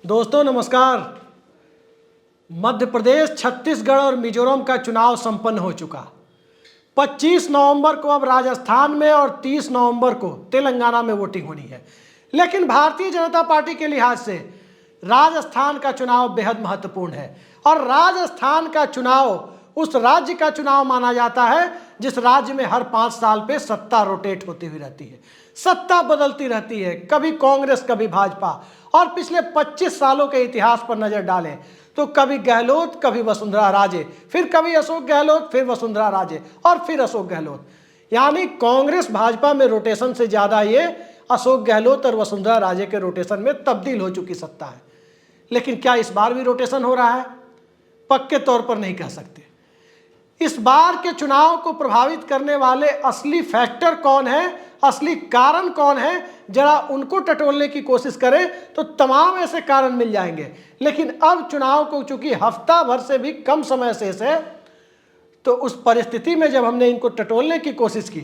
दोस्तों नमस्कार। मध्य प्रदेश, छत्तीसगढ़ और मिजोरम का चुनाव संपन्न हो चुका। 25 नवंबर को अब राजस्थान में और 30 नवंबर को तेलंगाना में वोटिंग होनी है। लेकिन भारतीय जनता पार्टी के लिहाज से राजस्थान का चुनाव बेहद महत्वपूर्ण है और राजस्थान का चुनाव उस राज्य का चुनाव माना जाता है जिस राज्य में हर 5 साल पे सत्ता रोटेट होती हुई रहती है, सत्ता बदलती रहती है, कभी कांग्रेस कभी भाजपा। और पिछले 25 सालों के इतिहास पर नजर डालें तो कभी गहलोत कभी वसुंधरा राजे, फिर कभी अशोक गहलोत, फिर वसुंधरा राजे और फिर अशोक गहलोत। यानी कांग्रेस भाजपा में रोटेशन से ज्यादा ये अशोक गहलोत और वसुंधरा राजे के रोटेशन में तब्दील हो चुकी सत्ता है। लेकिन क्या इस बार भी रोटेशन हो रहा है? पक्के तौर पर नहीं कह सकते। इस बार के चुनाव को प्रभावित करने वाले असली फैक्टर कौन है, असली कारण कौन है, जरा उनको टटोलने की कोशिश करें तो तमाम ऐसे कारण मिल जाएंगे। लेकिन अब चुनाव को चूंकि हफ्ता भर से भी कम समय शेष है, तो उस परिस्थिति में जब हमने इनको टटोलने की कोशिश की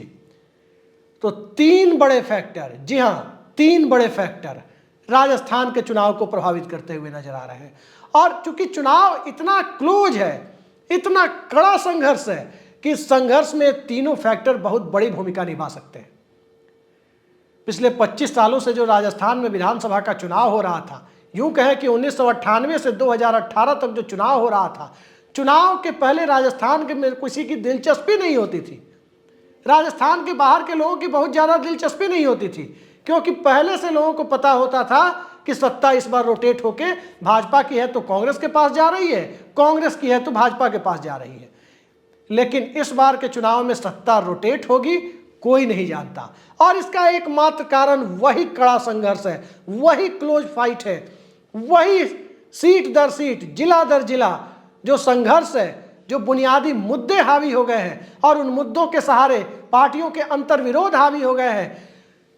तो 3 बड़े फैक्टर, जी हाँ 3 बड़े फैक्टर राजस्थान के चुनाव को प्रभावित करते हुए नजर आ रहे हैं। और चूंकि चुनाव इतना क्लोज है, इतना कड़ा संघर्ष है कि इस संघर्ष में तीनों फैक्टर बहुत बड़ी भूमिका निभा सकते हैं। पिछले 25 सालों से जो राजस्थान में विधानसभा का चुनाव हो रहा था, यूं कहें कि 1998 से 2018 तक जो चुनाव हो रहा था, चुनाव के पहले राजस्थान के में किसी की दिलचस्पी नहीं होती थी। राजस्थान के बाहर के लोगों की बहुत ज़्यादा दिलचस्पी नहीं होती थी, क्योंकि पहले से लोगों को पता होता था कि सत्ता इस बार रोटेट होके भाजपा की है तो कांग्रेस के पास जा रही है, कांग्रेस की है तो भाजपा के पास जा रही है। लेकिन इस बार के चुनाव में सत्ता रोटेट होगी कोई नहीं जानता, और इसका एकमात्र कारण वही कड़ा संघर्ष है, वही क्लोज फाइट है, वही सीट दर सीट, जिला दर जिला जो संघर्ष है, जो बुनियादी मुद्दे हावी हो गए हैं और उन मुद्दों के सहारे पार्टियों के अंतर्विरोध हावी हो गए हैं।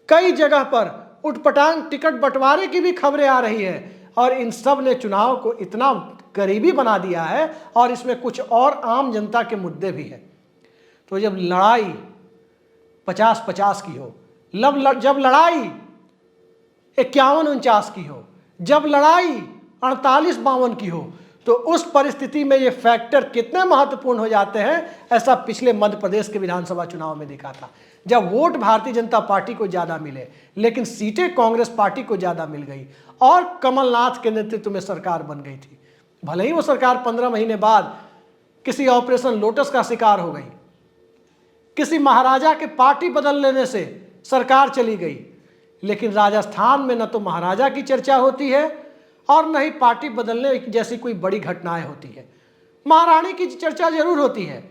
कई जगह पर उटपटांग टिकट बंटवारे की भी खबरें आ रही है और इन सब ने चुनाव को इतना करीबी बना दिया है और इसमें कुछ और आम जनता के मुद्दे भी हैं। तो जब लड़ाई 50-50 की हो, जब लड़ाई 51-49 की हो, जब लड़ाई 48-52 की हो, तो उस परिस्थिति में ये फैक्टर कितने महत्वपूर्ण हो जाते हैं, ऐसा पिछले मध्य प्रदेश के विधानसभा चुनाव में दिखा था। जब वोट भारतीय जनता पार्टी को ज़्यादा मिले लेकिन सीटें कांग्रेस पार्टी को ज़्यादा मिल गई और कमलनाथ के नेतृत्व में सरकार बन गई थी। भले ही वो सरकार 15 महीने बाद किसी ऑपरेशन लोटस का शिकार हो गई, किसी महाराजा के पार्टी बदल लेने से सरकार चली गई, लेकिन राजस्थान में न तो महाराजा की चर्चा होती है और न ही पार्टी बदलने जैसी कोई बड़ी घटनाएं होती है। महारानी की चर्चा जरूर होती है,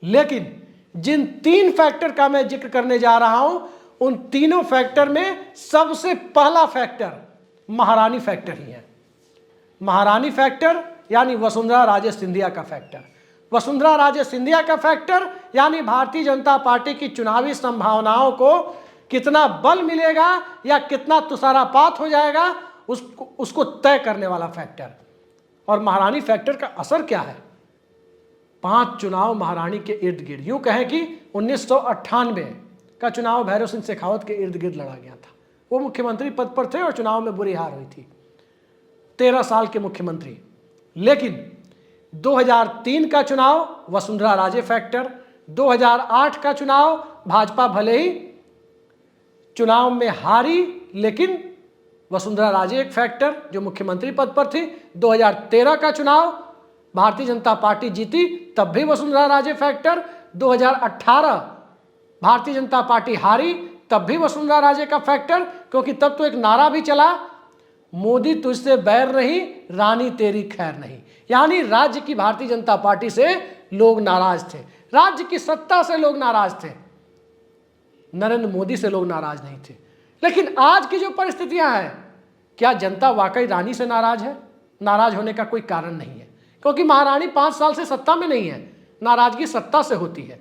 लेकिन जिन 3 फैक्टर का मैं जिक्र करने जा रहा हूं, उन तीनों फैक्टर में सबसे पहला फैक्टर महारानी फैक्टर ही है। महारानी फैक्टर यानी वसुंधरा राजे सिंधिया का फैक्टर। वसुंधरा राजे सिंधिया का फैक्टर यानी भारतीय जनता पार्टी की चुनावी संभावनाओं को कितना बल मिलेगा या कितना तुषारापात हो जाएगा उसको तय करने वाला फैक्टर। और महारानी फैक्टर का असर क्या है? 5 चुनाव महारानी के इर्द गिर्द, यूं कहें कि 1998 का चुनाव भैरव सिंह शेखावत के इर्द गिर्द लड़ा गया था। वो मुख्यमंत्री पद पर थे और चुनाव में बुरी हार हुई थी, 13 साल के मुख्यमंत्री। लेकिन 2003 का चुनाव वसुंधरा राजे फैक्टर, 2008 का चुनाव भाजपा भले ही चुनाव में हारी लेकिन वसुंधरा राजे एक फैक्टर जो मुख्यमंत्री पद पर थी। 2013 का चुनाव भारतीय जनता पार्टी जीती, तब भी वसुंधरा राजे फैक्टर। 2018 भारतीय जनता पार्टी हारी, तब भी वसुंधरा राजे का फैक्टर, क्योंकि तब तो एक नारा भी चला, मोदी तुझसे बैर नहीं, रानी तेरी खैर नहीं। यानी राज्य की भारतीय जनता पार्टी से लोग नाराज थे, राज्य की सत्ता से लोग नाराज थे, नरेंद्र मोदी से लोग नाराज नहीं थे। लेकिन आज की जो परिस्थितियां हैं, क्या जनता वाकई रानी से नाराज है? नाराज होने का कोई कारण नहीं है, क्योंकि महारानी 5 साल से सत्ता में नहीं है। नाराजगी सत्ता से होती है,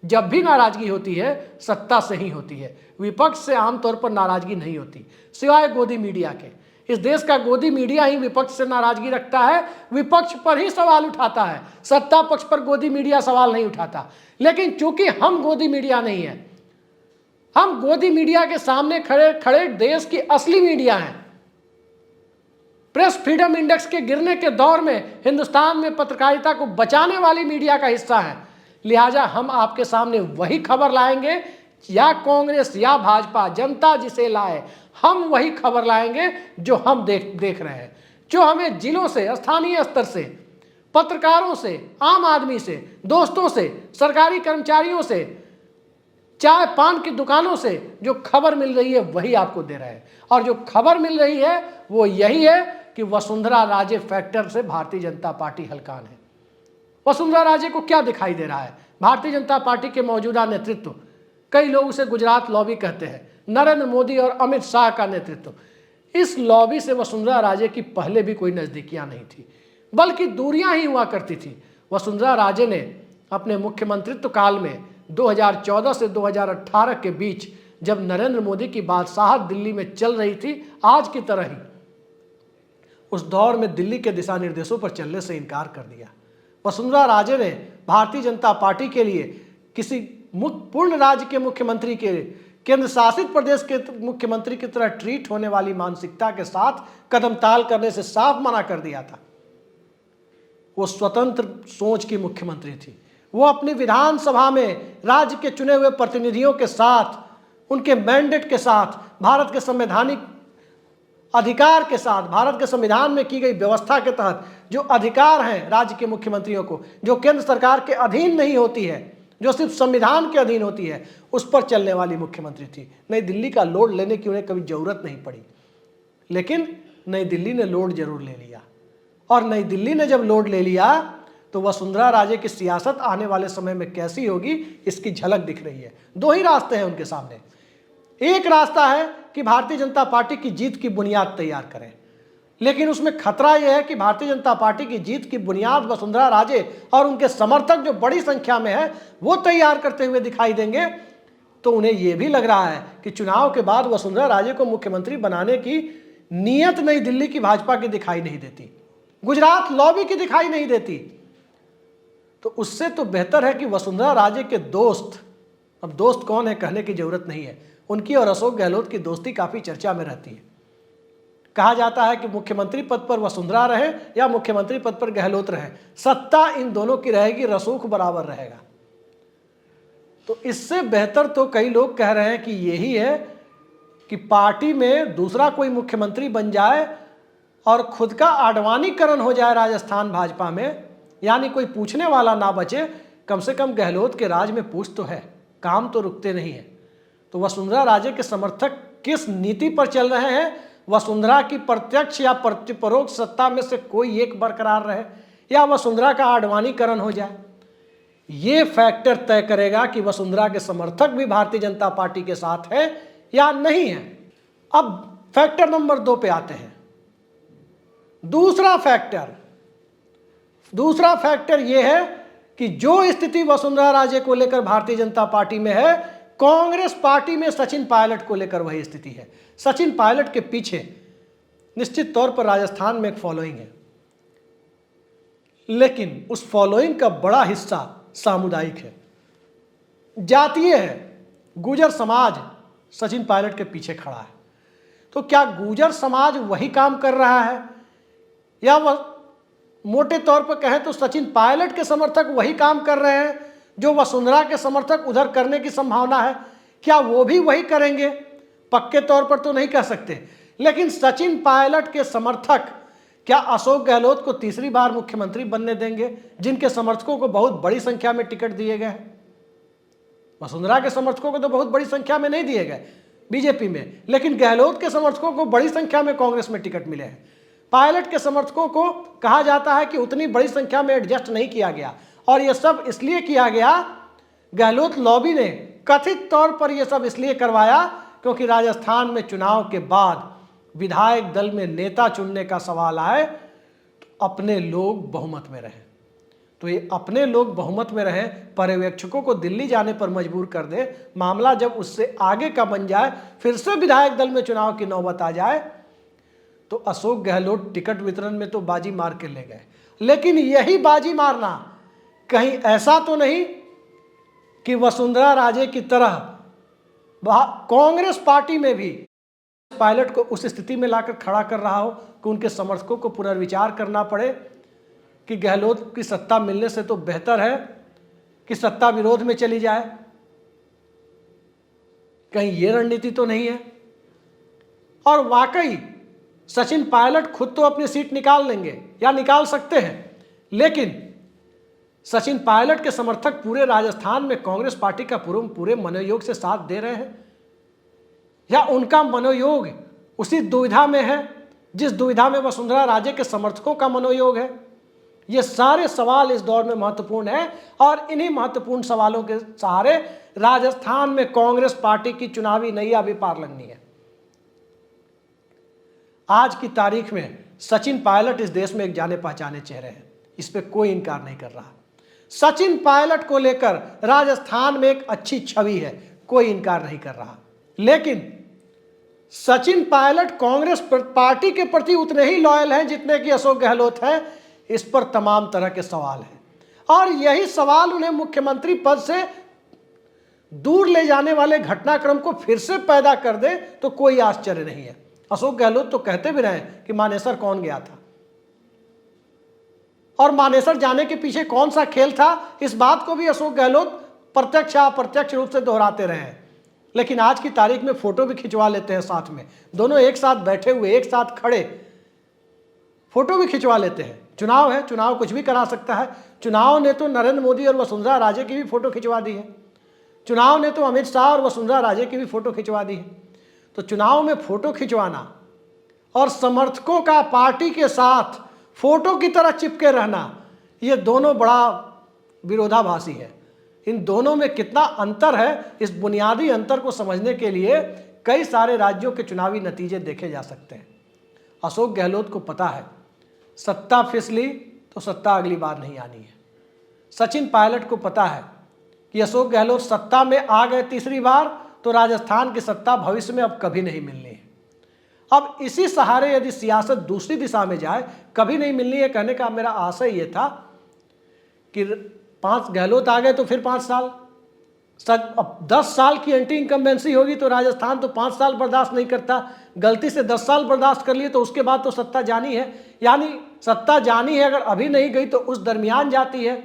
जब भी नाराजगी होती है सत्ता से ही होती है, विपक्ष से आमतौर पर नाराजगी नहीं होती, सिवाय गोदी मीडिया के। इस देश का गोदी मीडिया ही विपक्ष से नाराजगी रखता है, विपक्ष पर ही सवाल उठाता है, सत्ता पक्ष पर गोदी मीडिया सवाल नहीं उठाता। लेकिन चूंकि हम गोदी मीडिया नहीं है, हम गोदी मीडिया के सामने खड़े खड़े देश की असली मीडिया हैं, प्रेस फ्रीडम इंडेक्स के गिरने के दौर में हिंदुस्तान में पत्रकारिता को बचाने वाली मीडिया का हिस्सा है। लिहाजा हम आपके सामने वही खबर लाएंगे, या कांग्रेस या भाजपा, जनता जिसे लाए, हम वही खबर लाएंगे जो हम देख रहे हैं, जो हमें जिलों से, स्थानीय स्तर से, पत्रकारों से, आम आदमी से, दोस्तों से, सरकारी कर्मचारियों से, चाय पान की दुकानों से जो खबर मिल रही है वही आपको दे रहे हैं। और जो खबर मिल रही है वो यही है कि वसुंधरा राजे फैक्टर से भारतीय जनता पार्टी हलकान है। वसुंधरा राजे को क्या दिखाई दे रहा है? भारतीय जनता पार्टी के मौजूदा नेतृत्व, कई लोग उसे गुजरात लॉबी कहते हैं, नरेंद्र मोदी और अमित शाह का नेतृत्व, इस लॉबी से वसुंधरा राजे की पहले भी कोई नजदीकियां नहीं थी, बल्कि दूरियां ही हुआ करती थी। वसुंधरा राजे ने अपने मुख्यमंत्रित्व काल में 2014 से 2018 के बीच, जब नरेंद्र मोदी की बादशाहत दिल्ली में चल रही थी आज की तरह ही, उस दौर में दिल्ली के दिशा निर्देशों पर चलने से इनकार कर दिया। वसुंधरा राजे ने भारतीय जनता पार्टी के लिए किसी पूर्ण राज्य के मुख्यमंत्री के केंद्र शासित प्रदेश के मुख्यमंत्री की तरह ट्रीट होने वाली मानसिकता के साथ कदम ताल करने से साफ मना कर दिया था। वो स्वतंत्र सोच की मुख्यमंत्री थी। वो अपनी विधानसभा में राज्य के चुने हुए प्रतिनिधियों के साथ, उनके मैंडेट के साथ, भारत के संवैधानिक अधिकार के साथ, भारत के संविधान में की गई व्यवस्था के तहत जो अधिकार हैं राज्य के मुख्यमंत्रियों को, जो केंद्र सरकार के अधीन नहीं होती है, जो सिर्फ संविधान के अधीन होती है, उस पर चलने वाली मुख्यमंत्री थी। नई दिल्ली का लोड लेने की उन्हें कभी जरूरत नहीं पड़ी, लेकिन नई दिल्ली ने लोड जरूर ले लिया। और नई दिल्ली ने जब लोड ले लिया तो वसुंधरा राजे की सियासत आने वाले समय में कैसी होगी इसकी झलक दिख रही है। दो ही रास्ते हैं उनके सामने। एक रास्ता है कि भारतीय जनता पार्टी की जीत की बुनियाद तैयार करें, लेकिन उसमें खतरा यह है कि भारतीय जनता पार्टी की जीत की बुनियाद वसुंधरा राजे और उनके समर्थक जो बड़ी संख्या में है वो तैयार करते हुए दिखाई देंगे, तो उन्हें यह भी लग रहा है कि चुनाव के बाद वसुंधरा राजे को मुख्यमंत्री बनाने की नीयत नई दिल्ली की भाजपा की दिखाई नहीं देती, गुजरात लॉबी की दिखाई नहीं देती। तो उससे तो बेहतर है कि वसुंधरा राजे के दोस्त, अब दोस्त कौन है कहने की जरूरत नहीं है, उनकी और अशोक गहलोत की दोस्ती काफी चर्चा में रहती है। कहा जाता है कि मुख्यमंत्री पद पर वसुंधरा रहे या मुख्यमंत्री पद पर गहलोत रहे, सत्ता इन दोनों की रहेगी, रसूख बराबर रहेगा। तो इससे बेहतर तो कई लोग कह रहे हैं कि यही है कि पार्टी में दूसरा कोई मुख्यमंत्री बन जाए और खुद का आडवाणीकरण हो जाए राजस्थान भाजपा में, यानी कोई पूछने वाला ना बचे। कम से कम गहलोत के राज में पूछ तो है, काम तो रुकते नहीं है। तो वसुंधरा राजे के समर्थक किस नीति पर चल रहे हैं, वसुंधरा की प्रत्यक्ष या परोक्ष सत्ता में से कोई एक बरकरार रहे या वसुंधरा का आडवाणीकरण हो जाए, ये फैक्टर तय करेगा कि वसुंधरा के समर्थक भी भारतीय जनता पार्टी के साथ है या नहीं है। अब फैक्टर नंबर 2 पे आते हैं। दूसरा फैक्टर यह है कि जो स्थिति वसुंधरा राजे को लेकर भारतीय जनता पार्टी में है, कांग्रेस पार्टी में सचिन पायलट को लेकर वही स्थिति है। सचिन पायलट के पीछे निश्चित तौर पर राजस्थान में एक फॉलोइंग है, लेकिन उस फॉलोइंग का बड़ा हिस्सा सामुदायिक है, जातीय है। गुर्जर समाज सचिन पायलट के पीछे खड़ा है। तो क्या गुर्जर समाज वही काम कर रहा है, या वह मोटे तौर पर कहें तो सचिन पायलट के समर्थक वही काम कर रहे हैं जो वसुंधरा के समर्थक उधर करने की संभावना है? क्या वो भी वही करेंगे? पक्के तौर पर तो नहीं कह सकते, लेकिन सचिन पायलट के समर्थक क्या अशोक गहलोत को तीसरी बार मुख्यमंत्री बनने देंगे, जिनके समर्थकों को बहुत बड़ी संख्या में टिकट दिए गए हैं? वसुंधरा के समर्थकों को तो बहुत बड़ी संख्या में नहीं दिए गए बीजेपी में, लेकिन गहलोत के समर्थकों को बड़ी संख्या में कांग्रेस में टिकट मिले हैं। पायलट के समर्थकों को कहा जाता है कि उतनी बड़ी संख्या में एडजस्ट नहीं किया गया, और यह सब इसलिए किया गया, गहलोत लॉबी ने कथित तौर पर यह सब इसलिए करवाया क्योंकि राजस्थान में चुनाव के बाद विधायक दल में नेता चुनने का सवाल आए तो अपने लोग बहुमत में रहें। तो ये अपने लोग बहुमत में रहें, पर्यवेक्षकों को दिल्ली जाने पर मजबूर कर दे, मामला जब उससे आगे का बन जाए, फिर से विधायक दल में चुनाव की नौबत आ जाए, तो अशोक गहलोत टिकट वितरण में तो बाजी मार के ले गए। लेकिन यही बाजी मारना कहीं ऐसा तो नहीं कि वसुंधरा राजे की तरह कांग्रेस पार्टी में भी पायलट को उस स्थिति में लाकर खड़ा कर रहा हो कि उनके समर्थकों को पुनर्विचार करना पड़े कि गहलोत की सत्ता मिलने से तो बेहतर है कि सत्ता विरोध में चली जाए। कहीं ये रणनीति तो नहीं है। और वाकई सचिन पायलट खुद तो अपनी सीट निकाल लेंगे या निकाल सकते हैं, लेकिन सचिन पायलट के समर्थक पूरे राजस्थान में कांग्रेस पार्टी का पूरे मनोयोग से साथ दे रहे हैं, या उनका मनोयोग उसी दुविधा में है जिस दुविधा में वसुंधरा राजे के समर्थकों का मनोयोग है। ये सारे सवाल इस दौर में महत्वपूर्ण है और इन्हीं महत्वपूर्ण सवालों के सहारे राजस्थान में कांग्रेस पार्टी की चुनावी नैया भी पार लगनी है। आज की तारीख में सचिन पायलट इस देश में एक जाने पहचाने चेहरे हैं, इस पे कोई इनकार नहीं कर रहा। सचिन पायलट को लेकर राजस्थान में एक अच्छी छवि है, कोई इनकार नहीं कर रहा। लेकिन सचिन पायलट कांग्रेस पार्टी के प्रति उतने ही लॉयल हैं जितने कि अशोक गहलोत हैं, इस पर तमाम तरह के सवाल हैं। और यही सवाल उन्हें मुख्यमंत्री पद से दूर ले जाने वाले घटनाक्रम को फिर से पैदा कर दे तो कोई आश्चर्य नहीं है। अशोक गहलोत तो कहते भी रहे कि मानेसर कौन गया था और मानेसर जाने के पीछे कौन सा खेल था, इस बात को भी अशोक गहलोत प्रत्यक्ष या अप्रत्यक्ष रूप से दोहराते रहे हैं। लेकिन आज की तारीख में फोटो भी खिंचवा लेते हैं साथ में, दोनों एक साथ बैठे हुए एक साथ खड़े फोटो भी खिंचवा लेते हैं। चुनाव है, चुनाव कुछ भी करा सकता है। चुनाव ने तो नरेंद्र मोदी और वसुंधरा राजे की भी फोटो खिंचवा दी है, चुनाव ने तो अमित शाह और वसुंधरा राजे की भी फोटो खिंचवा दी है। तो चुनाव में फोटो खिंचवाना और समर्थकों का पार्टी के साथ फोटो की तरह चिपके रहना, ये दोनों बड़ा विरोधाभासी है। इन दोनों में कितना अंतर है, इस बुनियादी अंतर को समझने के लिए कई सारे राज्यों के चुनावी नतीजे देखे जा सकते हैं। अशोक गहलोत को पता है सत्ता फिसली तो सत्ता अगली बार नहीं आनी है। सचिन पायलट को पता है कि अशोक गहलोत सत्ता में आ गए तीसरी बार तो राजस्थान की सत्ता भविष्य में अब कभी नहीं मिलनी है। अब इसी सहारे यदि सियासत दूसरी दिशा में जाए, कभी नहीं मिलनी है कहने का मेरा आशय ये था कि 5 गहलोत आ गए तो फिर 5 साल, अब 10 साल की एंटी इनकम्बेंसी होगी तो राजस्थान तो 5 साल बर्दाश्त नहीं करता। गलती से 10 साल बर्दाश्त कर लिए तो उसके बाद तो सत्ता जानी है, यानी सत्ता जानी है, अगर अभी नहीं गई तो उस दरमियान जाती है।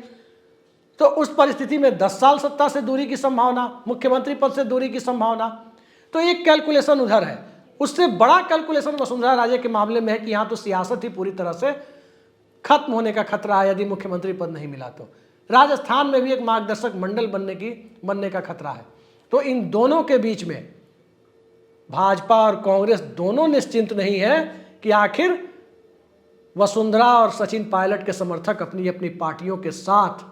तो उस परिस्थिति में 10 साल सत्ता से दूरी की संभावना, मुख्यमंत्री पद से दूरी की संभावना, तो एक कैलकुलेशन उधर है। उससे बड़ा कैलकुलेशन वसुंधरा राजे के मामले में है कि यहाँ तो सियासत ही पूरी तरह से खत्म होने का खतरा है यदि मुख्यमंत्री पद नहीं मिला तो। राजस्थान में भी एक मार्गदर्शक मंडल बनने का खतरा है। तो इन दोनों के बीच में भाजपा और कांग्रेस दोनों निश्चिंत नहीं है कि आखिर वसुंधरा और सचिन पायलट के समर्थक अपनी अपनी पार्टियों के साथ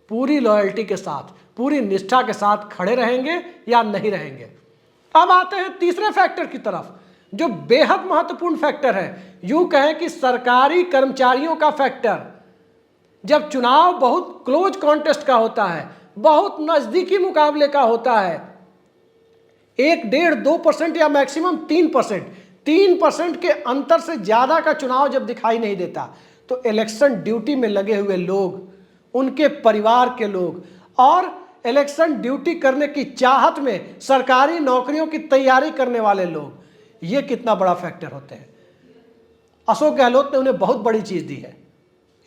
पूरी लॉयल्टी के साथ, पूरी निष्ठा के साथ खड़े रहेंगे या नहीं रहेंगे। अब आते हैं तीसरे फैक्टर की तरफ, जो बेहद महत्वपूर्ण फैक्टर है, यूं कहें कि सरकारी कर्मचारियों का फैक्टर। जब चुनाव बहुत क्लोज कॉन्टेस्ट का होता है, बहुत नजदीकी मुकाबले का होता है, 1, 1.5, 2% या मैक्सिमम 3% के अंतर से ज्यादा का चुनाव जब दिखाई नहीं देता, तो इलेक्शन ड्यूटी में लगे हुए लोग, उनके परिवार के लोग और इलेक्शन ड्यूटी करने की चाहत में सरकारी नौकरियों की तैयारी करने वाले लोग, ये कितना बड़ा फैक्टर होते हैं। अशोक गहलोत ने उन्हें बहुत बड़ी चीज दी है,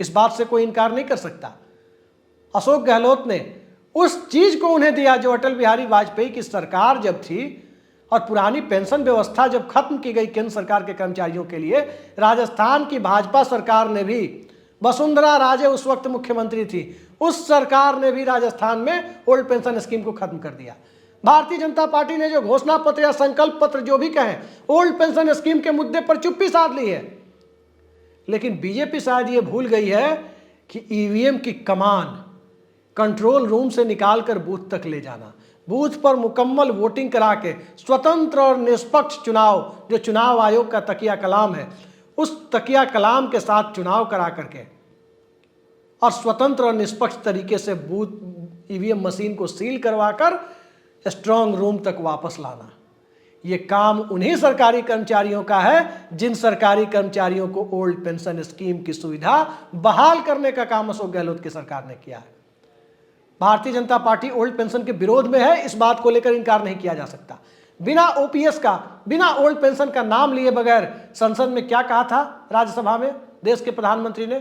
इस बात से कोई इनकार नहीं कर सकता। अशोक गहलोत ने उस चीज को उन्हें दिया जो अटल बिहारी वाजपेयी की सरकार जब थी और पुरानी पेंशन व्यवस्था जब खत्म की गई केंद्र सरकार के कर्मचारियों के लिए, राजस्थान की भाजपा सरकार ने भी, वसुंधरा राजे उस वक्त मुख्यमंत्री थी, उस सरकार ने भी राजस्थान में ओल्ड पेंशन स्कीम को खत्म कर दिया। भारतीय जनता पार्टी ने जो घोषणा पत्र या संकल्प पत्र जो भी कहें, ओल्ड पेंशन स्कीम के मुद्दे पर चुप्पी साध ली है। लेकिन बीजेपी शायद ये भूल गई है कि ईवीएम की कमान कंट्रोल रूम से निकालकर बूथ तक ले जाना, बूथ पर मुकम्मल वोटिंग करा के स्वतंत्र और निष्पक्ष चुनाव, जो चुनाव आयोग का तकिया कलाम है, उस तकिया कलाम के साथ चुनाव करा करके और स्वतंत्र और निष्पक्ष तरीके से बूथ ईवीएम मशीन को सील करवाकर स्ट्रांग रूम तक वापस लाना, ये काम उन्हीं सरकारी कर्मचारियों का है जिन सरकारी कर्मचारियों को ओल्ड पेंशन स्कीम की सुविधा बहाल करने का काम अशोक गहलोत की सरकार ने किया है। Bharatiya Janata party old pension के विरोध में है, इस बात को लेकर इनकार नहीं किया जा सकता। बिना ओपीएस का, बिना ओल्ड पेंशन का नाम लिए बगैर संसद में क्या कहा था राज्यसभा में देश के प्रधानमंत्री ने?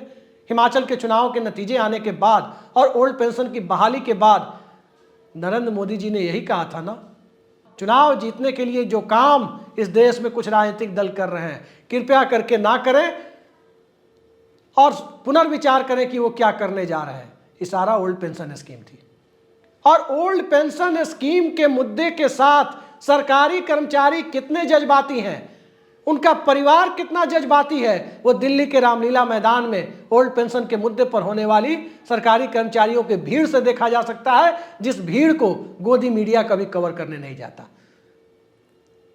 हिमाचल के चुनाव के नतीजे आने के बाद और ओल्ड पेंशन की बहाली के बाद नरेंद्र मोदी जी ने यही कहा था ना, चुनाव जीतने के लिए जो काम इस देश में कुछ राजनीतिक दल कर रहे हैं, कृपया करके ना करें और पुनर्विचार करें कि वो क्या करने जा रहे हैं। इशारा ओल्ड पेंशन स्कीम थी। और ओल्ड पेंशन स्कीम के मुद्दे के साथ सरकारी कर्मचारी कितने जज्बाती हैं, उनका परिवार कितना जज्बाती है, वो दिल्ली के रामलीला मैदान में ओल्ड पेंशन के मुद्दे पर होने वाली सरकारी कर्मचारियों के भीड़ से देखा जा सकता है, जिस भीड़ को गोदी मीडिया कभी कवर करने नहीं जाता।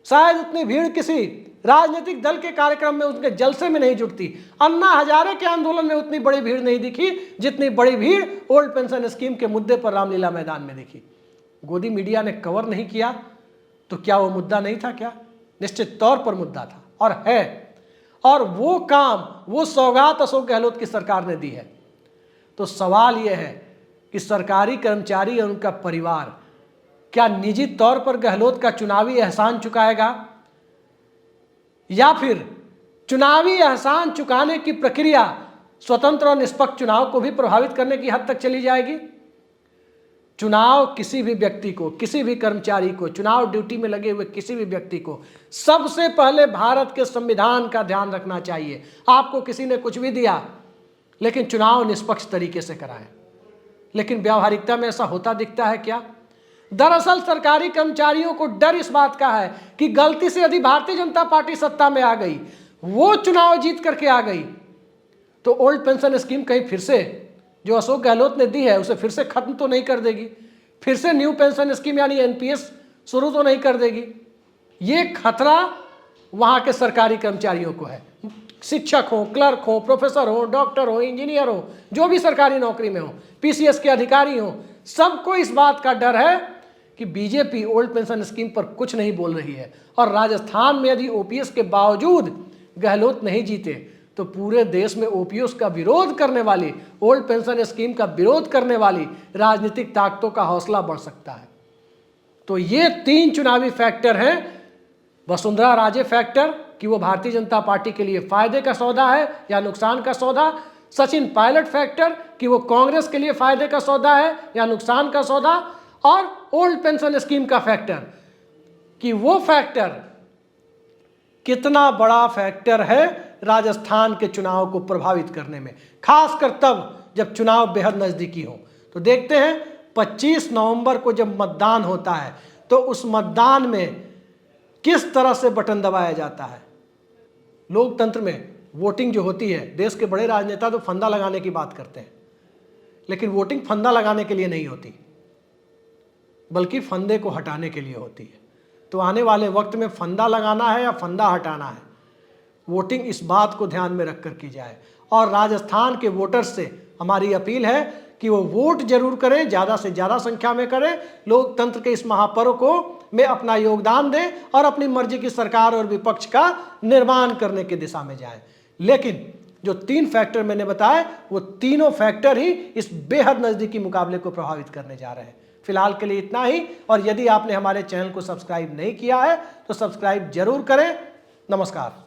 शायद उतनी भीड़ किसी राजनीतिक दल के कार्यक्रम में, उसके जलसे में नहीं जुटती। अन्ना हजारे के आंदोलन में उतनी बड़ी भीड़ नहीं दिखी जितनी बड़ी भीड़ ओल्ड पेंशन स्कीम के मुद्दे पर रामलीला मैदान में दिखी। गोदी मीडिया ने कवर नहीं किया तो क्या वो मुद्दा नहीं था? क्या निश्चित तौर पर मुद्दा था और है। और वो काम, वो सौगात अशोक गहलोत की सरकार ने दी है। तो सवाल यह है कि सरकारी कर्मचारी और उनका परिवार क्या निजी तौर पर गहलोत का चुनावी एहसान चुकाएगा, या फिर चुनावी एहसान चुकाने की प्रक्रिया स्वतंत्र और निष्पक्ष चुनाव को भी प्रभावित करने की हद तक चली जाएगी? चुनाव किसी भी व्यक्ति को, किसी भी कर्मचारी को, चुनाव ड्यूटी में लगे हुए किसी भी व्यक्ति को सबसे पहले भारत के संविधान का ध्यान रखना चाहिए। आपको किसी ने कुछ भी दिया, लेकिन चुनाव निष्पक्ष तरीके से कराएं। लेकिन व्यावहारिकता में ऐसा होता दिखता है क्या? दरअसल सरकारी कर्मचारियों को डर इस बात का है कि गलती से यदि भारतीय जनता पार्टी सत्ता में आ गई, वो चुनाव जीत करके आ गई, तो ओल्ड पेंशन स्कीम कहीं फिर से जो अशोक गहलोत ने दी है उसे फिर से खत्म तो नहीं कर देगी, फिर से न्यू पेंशन स्कीम यानी एनपीएस शुरू तो नहीं कर देगी। ये खतरा वहां के सरकारी कर्मचारियों को है। शिक्षक हो, क्लर्क हो, प्रोफेसर हो, डॉक्टर हो, इंजीनियर हो, जो भी सरकारी नौकरी में हो, पीसीएस के अधिकारी हो, सबको इस बात का डर है कि बीजेपी ओल्ड पेंशन स्कीम पर कुछ नहीं बोल रही है। और राजस्थान में यदि ओपीएस के बावजूद गहलोत नहीं जीते तो पूरे देश में ओपीएस का विरोध करने वाली, ओल्ड पेंशन स्कीम का विरोध करने वाली राजनीतिक ताकतों का हौसला बढ़ सकता है। तो ये 3 चुनावी फैक्टर हैं। वसुंधरा राजे फैक्टर कि वो भारतीय जनता पार्टी के लिए फायदे का सौदा है या नुकसान का सौदा, सचिन पायलट फैक्टर कि वो कांग्रेस के लिए फायदे का सौदा है या नुकसान का सौदा, और ओल्ड पेंशन स्कीम का फैक्टर कि वो फैक्टर कितना बड़ा फैक्टर है राजस्थान के चुनाव को प्रभावित करने में, खासकर तब जब चुनाव बेहद नजदीकी हो। तो देखते हैं 25 नवंबर को जब मतदान होता है तो उस मतदान में किस तरह से बटन दबाया जाता है। लोकतंत्र में वोटिंग जो होती है, देश के बड़े राजनेता तो फंदा लगाने की बात करते हैं, लेकिन वोटिंग फंदा लगाने के लिए नहीं होती, बल्कि फंदे को हटाने के लिए होती है। तो आने वाले वक्त में फंदा लगाना है या फंदा हटाना है, वोटिंग इस बात को ध्यान में रखकर की जाए। और राजस्थान के वोटर्स से हमारी अपील है कि वो वोट जरूर करें, ज़्यादा से ज़्यादा संख्या में करें, लोकतंत्र के इस महापर्व को में अपना योगदान दें और अपनी मर्जी की सरकार और विपक्ष का निर्माण करने की दिशा में जाएं। लेकिन जो 3 फैक्टर मैंने बताए, वो तीनों फैक्टर ही इस बेहद नज़दीकी मुकाबले को प्रभावित करने जा रहे हैं। फिलहाल के लिए इतना ही, और यदि आपने हमारे चैनल को सब्सक्राइब नहीं किया है तो सब्सक्राइब जरूर करें। नमस्कार।